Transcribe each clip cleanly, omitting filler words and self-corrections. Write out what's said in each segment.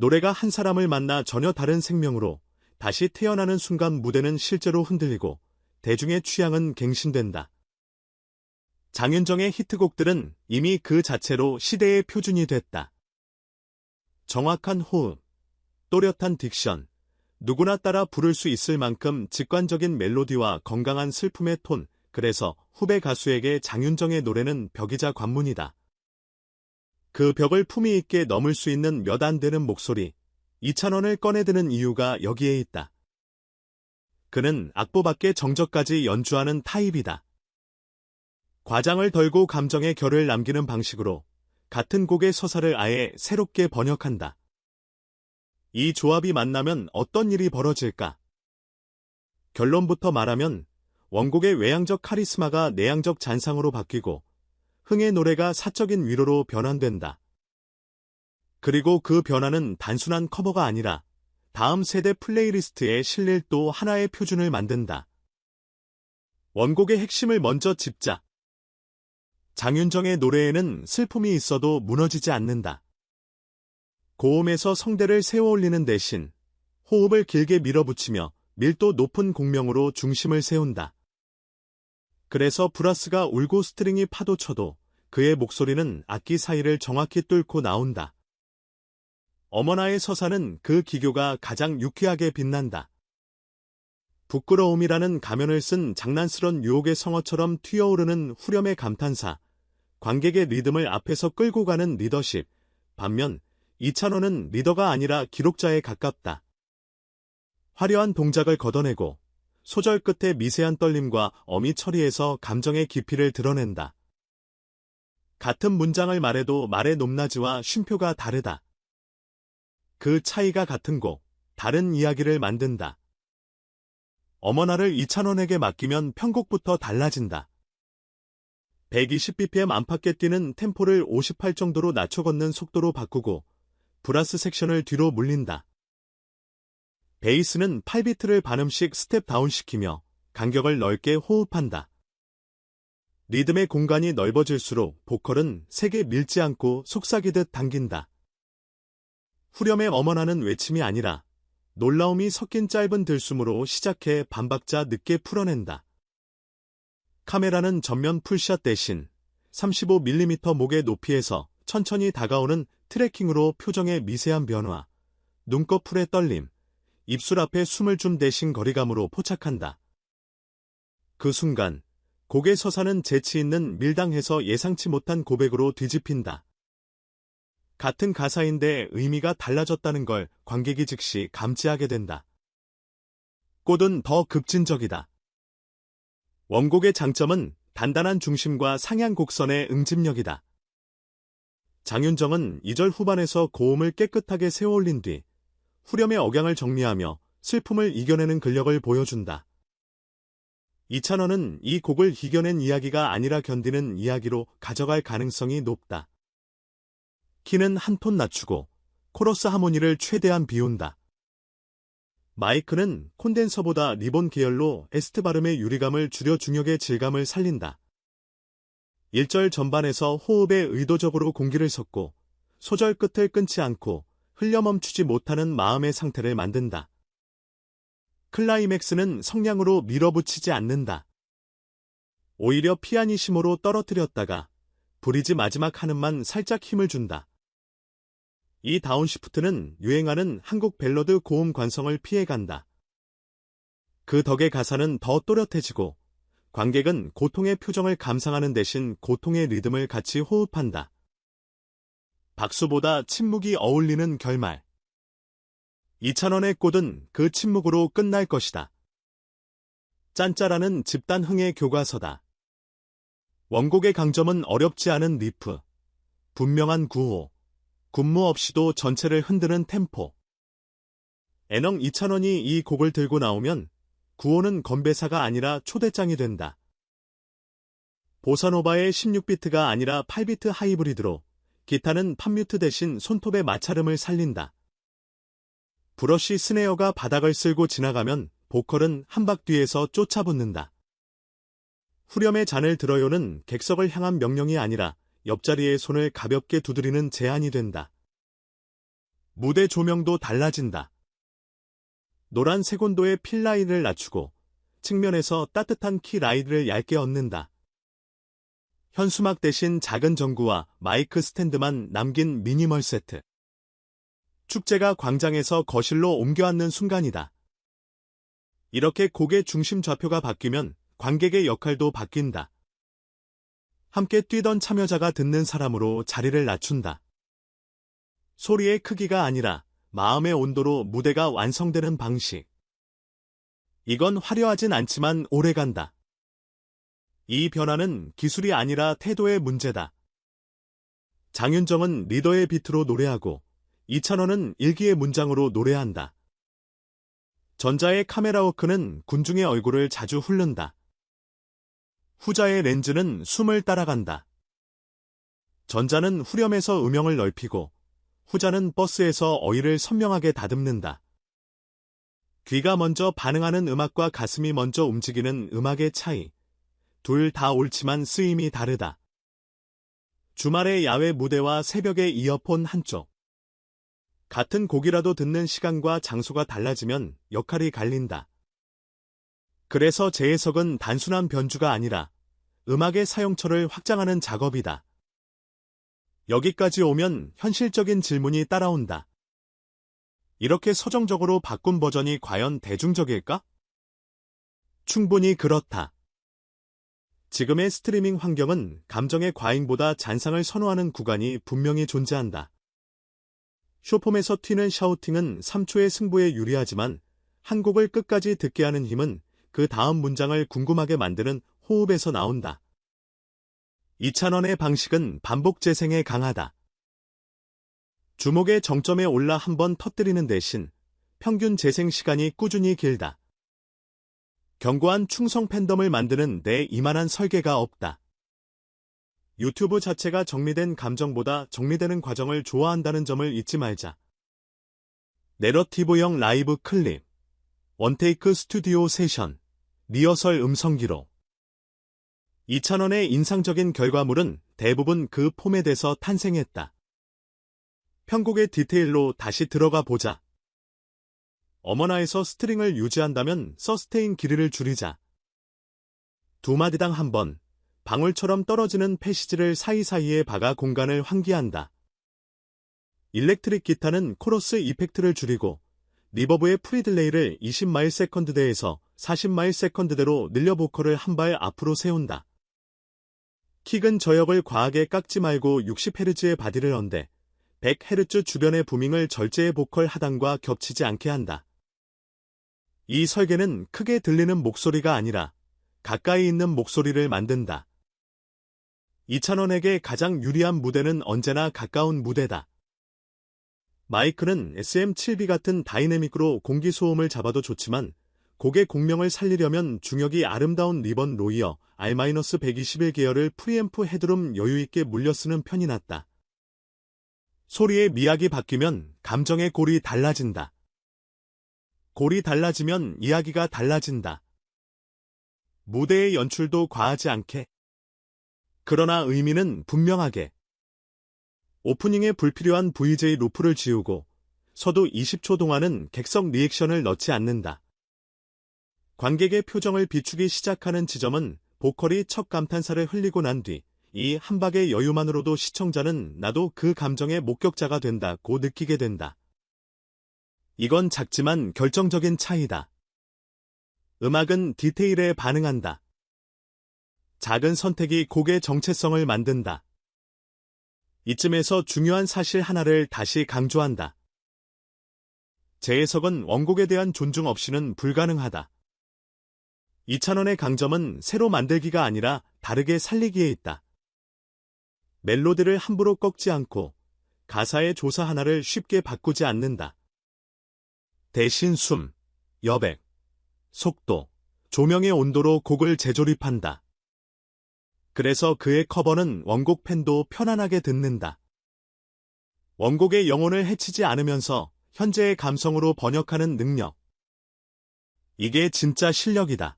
노래가 한 사람을 만나 전혀 다른 생명으로 다시 태어나는 순간 무대는 실제로 흔들리고 대중의 취향은 갱신된다. 장윤정의 히트곡들은 이미 그 자체로 시대의 표준이 됐다. 정확한 호흡, 또렷한 딕션, 누구나 따라 부를 수 있을 만큼 직관적인 멜로디와 건강한 슬픔의 톤, 그래서 후배 가수에게 장윤정의 노래는 벽이자 관문이다. 그 벽을 품위 있게 넘을 수 있는 몇 안 되는 목소리, 이찬원을 꺼내드는 이유가 여기에 있다. 그는 악보 밖에 정적까지 연주하는 타입이다. 과장을 덜고 감정의 결을 남기는 방식으로 같은 곡의 서사를 아예 새롭게 번역한다. 이 조합이 만나면 어떤 일이 벌어질까? 결론부터 말하면 원곡의 외향적 카리스마가 내향적 잔상으로 바뀌고 흥의 노래가 사적인 위로로 변환된다. 그리고 그 변화는 단순한 커버가 아니라 다음 세대 플레이리스트에 실릴 또 하나의 표준을 만든다. 원곡의 핵심을 먼저 짚자. 장윤정의 노래에는 슬픔이 있어도 무너지지 않는다. 고음에서 성대를 세워 올리는 대신 호흡을 길게 밀어붙이며 밀도 높은 공명으로 중심을 세운다. 그래서 브라스가 울고 스트링이 파도쳐도 그의 목소리는 악기 사이를 정확히 뚫고 나온다. 어머나의 서사는 그 기교가 가장 유쾌하게 빛난다. 부끄러움이라는 가면을 쓴 장난스런 유혹의 성어처럼 튀어오르는 후렴의 감탄사, 관객의 리듬을 앞에서 끌고 가는 리더십, 반면 이찬원은 리더가 아니라 기록자에 가깝다. 화려한 동작을 걷어내고 소절 끝의 미세한 떨림과 어미 처리에서 감정의 깊이를 드러낸다. 같은 문장을 말해도 말의 높낮이와 쉼표가 다르다. 그 차이가 같은 곡, 다른 이야기를 만든다. 어머나를 이찬원에게 맡기면 편곡부터 달라진다. 120bpm 안팎에 뛰는 템포를 58 정도로 낮춰 걷는 속도로 바꾸고 브라스 섹션을 뒤로 물린다. 베이스는 8비트를 반음씩 스텝 다운시키며 간격을 넓게 호흡한다. 리듬의 공간이 넓어질수록 보컬은 색에 밀지 않고 속삭이듯 당긴다. 후렴의 어머나는 외침이 아니라 놀라움이 섞인 짧은 들숨으로 시작해 반박자 늦게 풀어낸다. 카메라는 전면 풀샷 대신 35mm 목의 높이에서 천천히 다가오는 트래킹으로 표정의 미세한 변화, 눈꺼풀의 떨림, 입술 앞에 숨을 줌 대신 거리감으로 포착한다. 그 순간 곡의 서사는 재치 있는 밀당해서 예상치 못한 고백으로 뒤집힌다. 같은 가사인데 의미가 달라졌다는 걸 관객이 즉시 감지하게 된다. 꽃은 더 급진적이다. 원곡의 장점은 단단한 중심과 상향 곡선의 응집력이다. 장윤정은 2절 후반에서 고음을 깨끗하게 세워 올린 뒤 후렴의 억양을 정리하며 슬픔을 이겨내는 근력을 보여준다. 이찬원은 이 곡을 이겨낸 이야기가 아니라 견디는 이야기로 가져갈 가능성이 높다. 키는 한 톤 낮추고 코러스 하모니를 최대한 비운다. 마이크는 콘덴서보다 리본 계열로 에스트 발음의 유리감을 줄여 중역의 질감을 살린다. 1절 전반에서 호흡에 의도적으로 공기를 섞고 소절 끝을 끊지 않고 흘려 멈추지 못하는 마음의 상태를 만든다. 클라이맥스는 성량으로 밀어붙이지 않는다. 오히려 피아니시모로 떨어뜨렸다가 브리지 마지막 한음만 살짝 힘을 준다. 이 다운시프트는 유행하는 한국 밸러드 고음 관성을 피해간다. 그 덕에 가사는 더 또렷해지고 관객은 고통의 표정을 감상하는 대신 고통의 리듬을 같이 호흡한다. 박수보다 침묵이 어울리는 결말. 이찬원의 꽃은 그 침묵으로 끝날 것이다. 짠짜라는 집단 흥의 교과서다. 원곡의 강점은 어렵지 않은 리프, 분명한 구호, 군무 없이도 전체를 흔드는 템포. 애녕 이찬원이 이 곡을 들고 나오면 구호는 건배사가 아니라 초대장이 된다. 보사노바의 16비트가 아니라 8비트 하이브리드로 기타는 팝뮤트 대신 손톱의 마찰음을 살린다. 브러쉬 스네어가 바닥을 쓸고 지나가면 보컬은 한 박 뒤에서 쫓아붙는다. 후렴의 잔을 들어요는 객석을 향한 명령이 아니라 옆자리의 손을 가볍게 두드리는 제안이 된다. 무대 조명도 달라진다. 노란 색온도의 필 라인을 낮추고 측면에서 따뜻한 키 라이트를 얇게 얹는다. 현수막 대신 작은 전구와 마이크 스탠드만 남긴 미니멀 세트. 축제가 광장에서 거실로 옮겨 앉는 순간이다. 이렇게 곡의 중심 좌표가 바뀌면 관객의 역할도 바뀐다. 함께 뛰던 참여자가 듣는 사람으로 자리를 낮춘다. 소리의 크기가 아니라 마음의 온도로 무대가 완성되는 방식. 이건 화려하진 않지만 오래간다. 이 변화는 기술이 아니라 태도의 문제다. 장윤정은 리더의 비트로 노래하고 이찬원은 일기의 문장으로 노래한다. 전자의 카메라 워크는 군중의 얼굴을 자주 훑는다. 후자의 렌즈는 숨을 따라간다. 전자는 후렴에서 음영을 넓히고 후자는 버스에서 어휘를 선명하게 다듬는다. 귀가 먼저 반응하는 음악과 가슴이 먼저 움직이는 음악의 차이. 둘 다 옳지만 쓰임이 다르다. 주말의 야외 무대와 새벽의 이어폰 한쪽. 같은 곡이라도 듣는 시간과 장소가 달라지면 역할이 갈린다. 그래서 재해석은 단순한 변주가 아니라 음악의 사용처를 확장하는 작업이다. 여기까지 오면 현실적인 질문이 따라온다. 이렇게 서정적으로 바꾼 버전이 과연 대중적일까? 충분히 그렇다. 지금의 스트리밍 환경은 감정의 과잉보다 잔상을 선호하는 구간이 분명히 존재한다. 쇼폼에서 튀는 샤우팅은 3초의 승부에 유리하지만 한 곡을 끝까지 듣게 하는 힘은 그 다음 문장을 궁금하게 만드는 호흡에서 나온다. 이찬원의 방식은 반복 재생에 강하다. 주목의 정점에 올라 한번 터뜨리는 대신 평균 재생 시간이 꾸준히 길다. 견고한 충성 팬덤을 만드는 내 이만한 설계가 없다. 유튜브 자체가 정리된 감정보다 정리되는 과정을 좋아한다는 점을 잊지 말자. 내러티브형 라이브 클립, 원테이크 스튜디오 세션, 리허설 음성 기록. 이찬원의 인상적인 결과물은 대부분 그 포맷에서 탄생했다. 편곡의 디테일로 다시 들어가 보자. 어머나에서 스트링을 유지한다면 서스테인 길이를 줄이자. 두 마디당 한 번, 방울처럼 떨어지는 패시지를 사이사이에 박아 공간을 환기한다. 일렉트릭 기타는 코러스 이펙트를 줄이고 리버브의 프리딜레이를 20마일세컨드대에서 40마일세컨드대로 늘려 보컬을 한 발 앞으로 세운다. 킥은 저역을 과하게 깎지 말고 60Hz의 바디를 언대 100Hz 주변의 부밍을 절제의 보컬 하단과 겹치지 않게 한다. 이 설계는 크게 들리는 목소리가 아니라 가까이 있는 목소리를 만든다. 이찬원에게 가장 유리한 무대는 언제나 가까운 무대다. 마이크는 SM7B 같은 다이내믹으로 공기 소음을 잡아도 좋지만 곡의 공명을 살리려면 중역이 아름다운 리번 로이어 R-121 계열을 프리앰프 헤드룸 여유있게 물려 쓰는 편이 낫다. 소리의 미학이 바뀌면 감정의 골이 달라진다. 골이 달라지면 이야기가 달라진다. 무대의 연출도 과하지 않게. 그러나 의미는 분명하게. 오프닝에 불필요한 VJ 루프를 지우고 서두 20초 동안은 객석 리액션을 넣지 않는다. 관객의 표정을 비추기 시작하는 지점은 보컬이 첫 감탄사를 흘리고 난 뒤 이 한 박의 여유만으로도 시청자는 나도 그 감정의 목격자가 된다고 느끼게 된다. 이건 작지만 결정적인 차이다. 음악은 디테일에 반응한다. 작은 선택이 곡의 정체성을 만든다. 이쯤에서 중요한 사실 하나를 다시 강조한다. 재해석은 원곡에 대한 존중 없이는 불가능하다. 이찬원의 강점은 새로 만들기가 아니라 다르게 살리기에 있다. 멜로디를 함부로 꺾지 않고 가사의 조사 하나를 쉽게 바꾸지 않는다. 대신 숨, 여백, 속도, 조명의 온도로 곡을 재조립한다. 그래서 그의 커버는 원곡 팬도 편안하게 듣는다. 원곡의 영혼을 해치지 않으면서 현재의 감성으로 번역하는 능력. 이게 진짜 실력이다.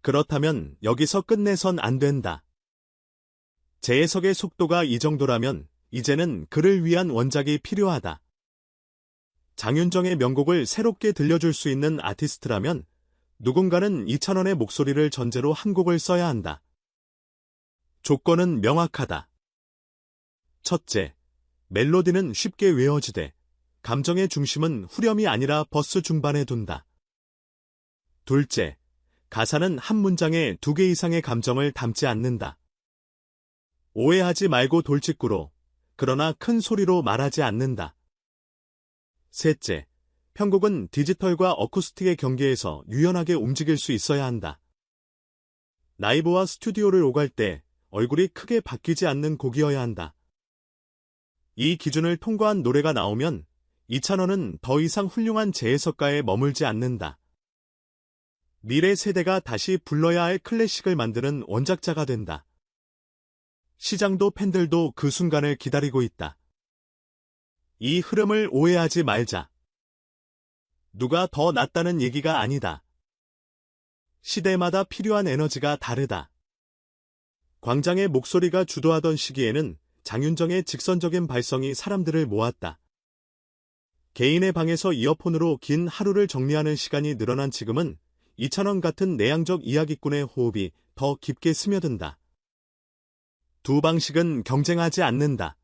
그렇다면 여기서 끝내선 안 된다. 재해석의 속도가 이 정도라면 이제는 그를 위한 원작이 필요하다. 장윤정의 명곡을 새롭게 들려줄 수 있는 아티스트라면 누군가는 이찬원의 목소리를 전제로 한 곡을 써야 한다. 조건은 명확하다. 첫째, 멜로디는 쉽게 외워지되 감정의 중심은 후렴이 아니라 버스 중반에 둔다. 둘째, 가사는 한 문장에 2개 이상의 감정을 담지 않는다. 오해하지 말고 돌직구로, 그러나 큰 소리로 말하지 않는다. 셋째, 편곡은 디지털과 어쿠스틱의 경계에서 유연하게 움직일 수 있어야 한다. 라이브와 스튜디오를 오갈 때 얼굴이 크게 바뀌지 않는 곡이어야 한다. 이 기준을 통과한 노래가 나오면 이찬원은 더 이상 훌륭한 재해석가에 머물지 않는다. 미래 세대가 다시 불러야 할 클래식을 만드는 원작자가 된다. 시장도 팬들도 그 순간을 기다리고 있다. 이 흐름을 오해하지 말자. 누가 더 낫다는 얘기가 아니다. 시대마다 필요한 에너지가 다르다. 광장의 목소리가 주도하던 시기에는 장윤정의 직선적인 발성이 사람들을 모았다. 개인의 방에서 이어폰으로 긴 하루를 정리하는 시간이 늘어난 지금은 이찬원 같은 내향적 이야기꾼의 호흡이 더 깊게 스며든다. 두 방식은 경쟁하지 않는다.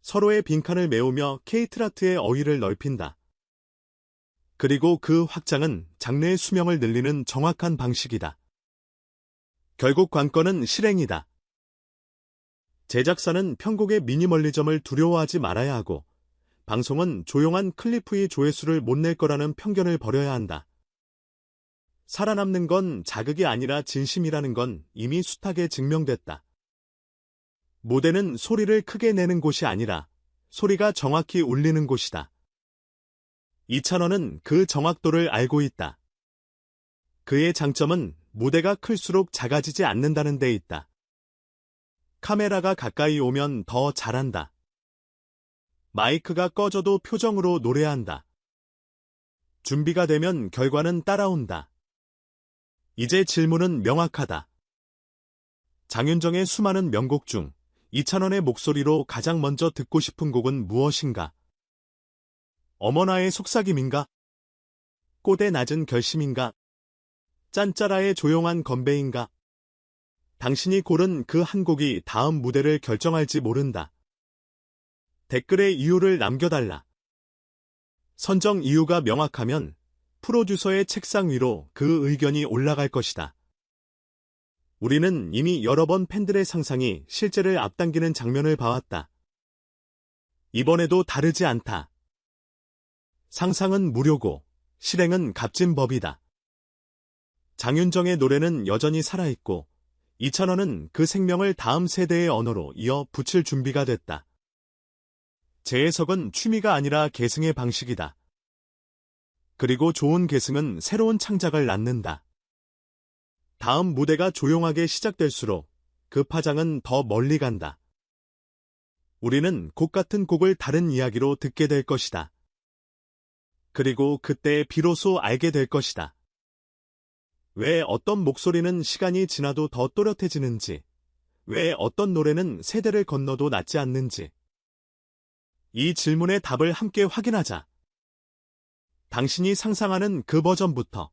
서로의 빈칸을 메우며 케이트라트의 어휘를 넓힌다. 그리고 그 확장은 장르의 수명을 늘리는 정확한 방식이다. 결국 관건은 실행이다. 제작사는 편곡의 미니멀리즘을 두려워하지 말아야 하고, 방송은 조용한 클리프의 조회수를 못 낼 거라는 편견을 버려야 한다. 살아남는 건 자극이 아니라 진심이라는 건 이미 숱하게 증명됐다. 무대는 소리를 크게 내는 곳이 아니라 소리가 정확히 울리는 곳이다. 이찬원은 그 정확도를 알고 있다. 그의 장점은 무대가 클수록 작아지지 않는다는 데 있다. 카메라가 가까이 오면 더 잘한다. 마이크가 꺼져도 표정으로 노래한다. 준비가 되면 결과는 따라온다. 이제 질문은 명확하다. 장윤정의 수많은 명곡 중 이찬원의 목소리로 가장 먼저 듣고 싶은 곡은 무엇인가? 어머나의 속삭임인가? 꽃의 낮은 결심인가? 짠짜라의 조용한 건배인가? 당신이 고른 그 한 곡이 다음 무대를 결정할지 모른다. 댓글에 이유를 남겨달라. 선정 이유가 명확하면 프로듀서의 책상 위로 그 의견이 올라갈 것이다. 우리는 이미 여러 번 팬들의 상상이 실제를 앞당기는 장면을 봐왔다. 이번에도 다르지 않다. 상상은 무료고 실행은 값진 법이다. 장윤정의 노래는 여전히 살아있고 이찬원은 그 생명을 다음 세대의 언어로 이어 붙일 준비가 됐다. 재해석은 취미가 아니라 계승의 방식이다. 그리고 좋은 계승은 새로운 창작을 낳는다. 다음 무대가 조용하게 시작될수록 그 파장은 더 멀리 간다. 우리는 곡 같은 곡을 다른 이야기로 듣게 될 것이다. 그리고 그때 비로소 알게 될 것이다. 왜 어떤 목소리는 시간이 지나도 더 또렷해지는지, 왜 어떤 노래는 세대를 건너도 낫지 않는지. 이 질문의 답을 함께 확인하자. 당신이 상상하는 그 버전부터.